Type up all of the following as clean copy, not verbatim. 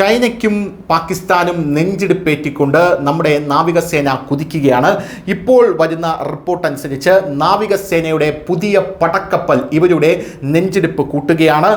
ചൈനയ്ക്കും പാകിസ്ഥാനും നെഞ്ചിടിപ്പേറ്റിക്കൊണ്ട് നമ്മുടെ നാവികസേന കുതിക്കുകയാണ്. ഇപ്പോൾ വരുന്ന റിപ്പോർട്ട് അനുസരിച്ച് നാവികസേനയുടെ പുതിയ പടക്കപ്പൽ ഇവരുടെ നെഞ്ചിടിപ്പ് കൂട്ടുകയാണ്.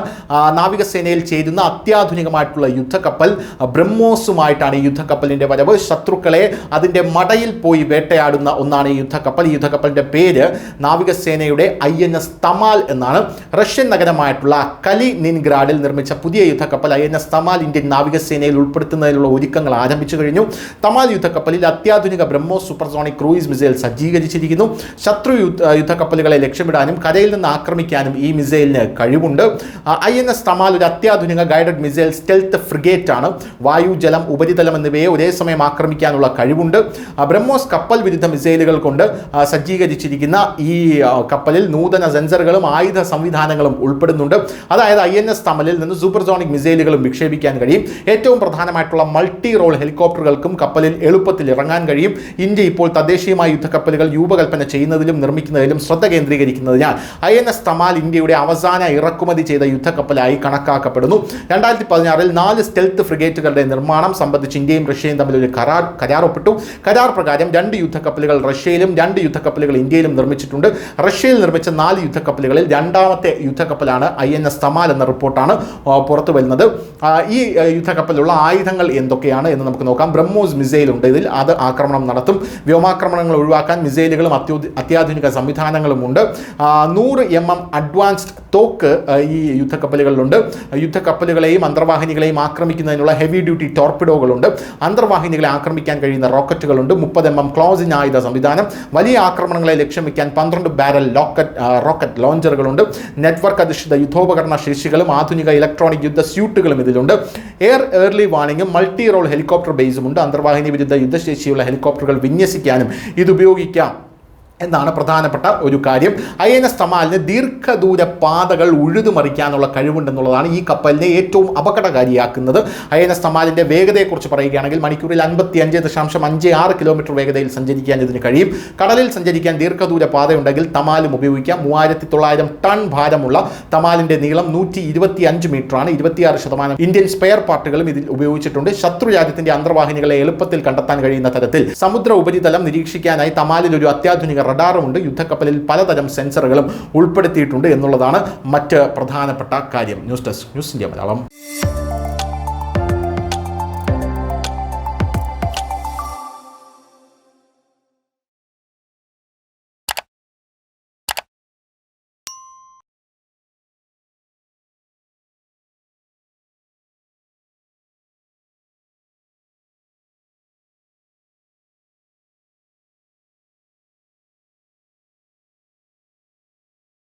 നാവികസേനയിൽ ചേരുന്ന അത്യാധുനികമായിട്ടുള്ള യുദ്ധക്കപ്പൽ ബ്രഹ്മോസുമായിട്ടാണ് ഈ യുദ്ധക്കപ്പലിൻ്റെ വരവ്. ശത്രുക്കളെ അതിൻ്റെ മടയിൽ പോയി വേട്ടയാടുന്ന ഒന്നാണ് ഈ യുദ്ധക്കപ്പൽ. ഈ യുദ്ധക്കപ്പലിൻ്റെ പേര് നാവികസേനയുടെ INS തമാൽ എന്നാണ്. റഷ്യൻ നഗരമായിട്ടുള്ള കലിനിൻഗ്രാഡിൽ നിർമ്മിച്ച പുതിയ യുദ്ധക്കപ്പൽ INS തമാൽ ഇന്ത്യൻ നാവികസേനയിൽ ഉൾപ്പെടുത്തുന്നതിനുള്ള ഒരുക്കങ്ങൾ ആരംഭിച്ചു കഴിഞ്ഞു. തമാൽ യുദ്ധക്കപ്പലിൽ അത്യാധുനിക ബ്രഹ്മോസ് സൂപ്പർസോണിക് ക്രൂയിസ് മിസൈൽ സജ്ജീകരിച്ചിരിക്കുന്നു. ശത്രു യുദ്ധക്കപ്പലുകളെ ലക്ഷ്യമിടാനും കരയിൽ നിന്ന് ആക്രമിക്കാനും ഈ മിസൈലിന് കഴിവുണ്ട്. INS തമാൽ ഒരു അത്യാധുനിക ഗൈഡഡ് മിസൈൽ സ്റ്റെൽത്ത് ഫ്രിഗേറ്റ് ആണ്. വായു, ജലം, ഉപരിതലം എന്നിവയെ ഒരേ സമയം ആക്രമിക്കാനുള്ള കഴിവുണ്ട്. ബ്രഹ്മോസ് കപ്പൽ വിരുദ്ധ മിസൈലുകൾ കൊണ്ട് സജ്ജീകരിച്ചിരിക്കുന്ന ഈ കപ്പലിൽ നൂതന സെൻസറുകളും ആയുധ സംവിധാനങ്ങളും ഉൾപ്പെടുന്നുണ്ട്. അതായത് INS തമലിൽ നിന്ന് സൂപ്പർസോണിക് മിസൈലുകളും വിക്ഷേപിക്കാൻ കഴിയും. ഏറ്റവും പ്രധാനമായിട്ടുള്ള മൾട്ടി റോൾ ഹെലികോപ്റ്ററുകൾക്കും കപ്പലിൽ എളുപ്പത്തിൽ ഇറങ്ങാൻ കഴിയും. ഇന്ത്യ ഇപ്പോൾ തദ്ദേശീയമായ യുദ്ധക്കപ്പലുകൾ രൂപകൽപ്പന ചെയ്യുന്നതിലും നിർമ്മിക്കുന്നതിലും ശ്രദ്ധ കേന്ദ്രീകരിക്കുന്നതിനാൽ INS തമാൽ ഇന്ത്യയുടെ അവസാന ഇറക്കുമതി ചെയ്ത യുദ്ധക്കപ്പലായി കണക്കാക്കപ്പെടുന്നു. 2016 4 സ്റ്റെൽത്ത് ഫ്രിഗേറ്റുകളുടെ നിർമ്മാണം സംബന്ധിച്ച് ഇന്ത്യയും റഷ്യയും തമ്മിൽ ഒരു കരാർ ഒപ്പിട്ടു. കരാർ പ്രകാരം 2 യുദ്ധക്കപ്പലുകൾ റഷ്യയിലും 2 യുദ്ധക്കപ്പലുകൾ ഇന്ത്യയിലും നിർമ്മിച്ചിട്ടുണ്ട്. റഷ്യയിൽ നിർമ്മിച്ച 4 യുദ്ധക്കപ്പലുകളിൽ രണ്ടാമത്തെ യുദ്ധക്കപ്പലാണ് INS തമാൽ എന്ന റിപ്പോർട്ടാണ് പുറത്തു വരുന്നത്. ഈ യുദ്ധക്കപ്പലിലുള്ള ആയുധങ്ങൾ എന്തൊക്കെയാണ് എന്ന് നമുക്ക് നോക്കാം. ബ്രഹ്മോസ് മിസൈൽ ഉണ്ട് ഇതിൽ, അത് ആക്രമണം നടത്തും. വ്യോമാക്രമണങ്ങൾ ഒഴിവാക്കാൻ മിസൈലുകളും അത്യാധുനിക സംവിധാനങ്ങളുമുണ്ട്. 100 mm അഡ്വാൻസ്ഡ് തോക്ക് ഈ യുദ്ധക്കപ്പലുകളിലുണ്ട്. യുദ്ധക്കപ്പലുകളെയും അന്തർവാഹിനികളെയും ആക്രമിക്കുന്നതിനുള്ള ഹെവി ഡ്യൂട്ടി ടോർപിഡോകളുണ്ട്. അന്തർവാഹിനികളെ ആക്രമിക്കാൻ കഴിയുന്ന റോക്കറ്റുകളുണ്ട്. 30 mm ക്ലോസിൻ ആയുധ സംവിധാനം. വലിയ ആക്രമണങ്ങളെ ലക്ഷ്യം വയ്ക്കാൻ 12 ബാരൽ റോക്കറ്റ് ലോഞ്ചറുകളുണ്ട്. നെറ്റ്വർക്ക് അധിഷ്ഠിത യുദ്ധോപകരണ ശേഷികളും ആധുനിക ഇലക്ട്രോണിക് യുദ്ധ സ്യൂട്ടുകളും ഇതിലുണ്ട്. ഏർലി വാർണിംഗും മൾട്ടി റോൾ ഹെലികോപ്റ്റർ ബേസുമുണ്ട്. അന്തർവാഹിനി വിരുദ്ധ യുദ്ധശേഷിയുള്ള ഹെലികോപ്റ്ററുകൾ വിന്യസിക്കാനും ഇത് ഉപയോഗിക്കാം എന്നാണ് പ്രധാനപ്പെട്ട ഒരു കാര്യം. INS തമാലിന് ദീർഘദൂര പാതകൾ ഉഴുതുമറിക്കാനുള്ള കഴിവുണ്ടെന്നുള്ളതാണ് ഈ കപ്പലിനെ ഏറ്റവും അപകടകാരിയാക്കുന്നത്. INS തമാലിൻ്റെ വേഗതയെക്കുറിച്ച് പറയുകയാണെങ്കിൽ മണിക്കൂറിൽ 55.56 കിലോമീറ്റർ വേഗതയിൽ സഞ്ചരിക്കാൻ ഇതിന് കഴിയും. കടലിൽ സഞ്ചരിക്കാൻ ദീർഘദൂര പാതയുണ്ടെങ്കിൽ തമാലും ഉപയോഗിക്കാം. 3900 ടൺ ഭാരമുള്ള തമാലിൻ്റെ നീളം 125 മീറ്ററാണ്. 26% ഇന്ത്യൻ സ്പെയർ പാർട്ടുകളും ഇതിൽ ഉപയോഗിച്ചിട്ടുണ്ട്. ശത്രു രാജ്യത്തിൻ്റെ അന്തർവാഹിനികളെ എളുപ്പത്തിൽ കണ്ടെത്താൻ കഴിയുന്ന തരത്തിൽ സമുദ്ര ഉപരിതലം നിരീക്ഷിക്കാനായി തമാലിൽ ഒരു അത്യാധുനിക റഡാറുമുണ്ട്. യുദ്ധക്കപ്പലിൽ പലതരം സെൻസറുകളും ഉൾപ്പെടുത്തിയിട്ടുണ്ട് എന്നുള്ളതാണ് മറ്റ് പ്രധാനപ്പെട്ട കാര്യം. News desk, news India Malayalam.